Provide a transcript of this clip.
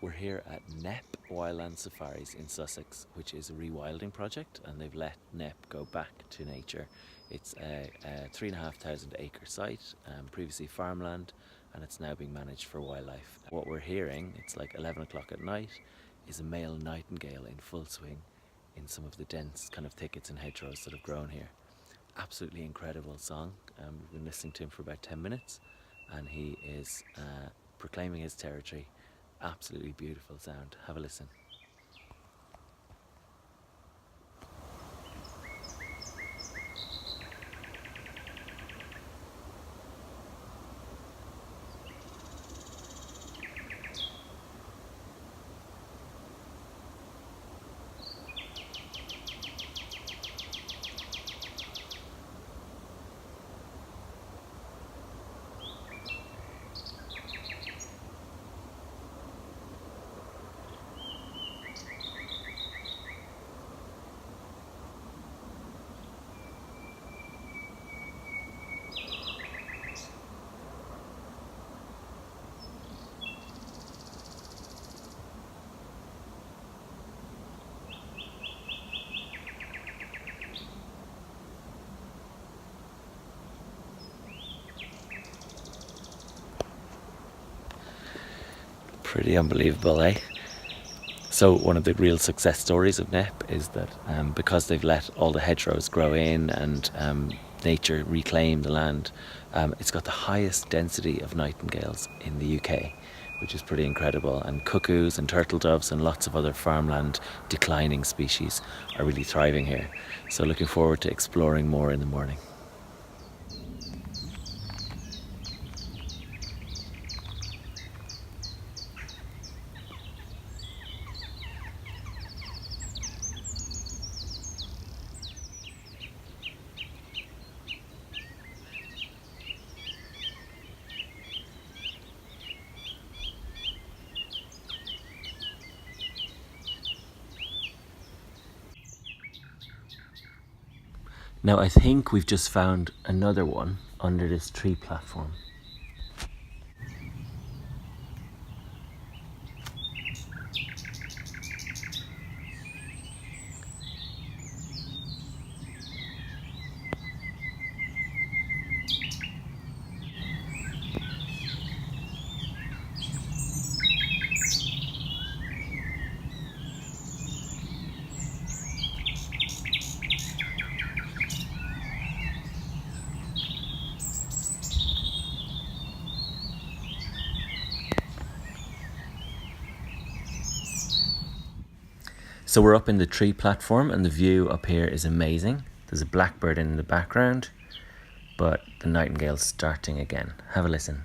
We're here at Knepp Wildlands Safaris in Sussex, which is a rewilding project, and they've let Knepp go back to nature. It's a 3,500 acre site, previously farmland, and it's now being managed for wildlife. What we're hearing, it's like 11 o'clock at night, is a male nightingale in full swing in some of the dense kind of thickets and hedgerows that have grown here. Absolutely incredible song. We've been listening to him for about 10 minutes, and he is proclaiming his territory. Absolutely beautiful sound. Have a listen. Pretty unbelievable, eh? So one of the real success stories of Knepp is that because they've let all the hedgerows grow in and nature reclaim the land, it's got the highest density of nightingales in the UK, which is pretty incredible. And cuckoos and turtle doves and lots of other farmland declining species are really thriving here. So looking forward to exploring more in the morning. Now I think we've just found another one under this tree platform. So we're up in the tree platform and the view up here is amazing. There's a blackbird in the background, but the nightingale's starting again. Have a listen.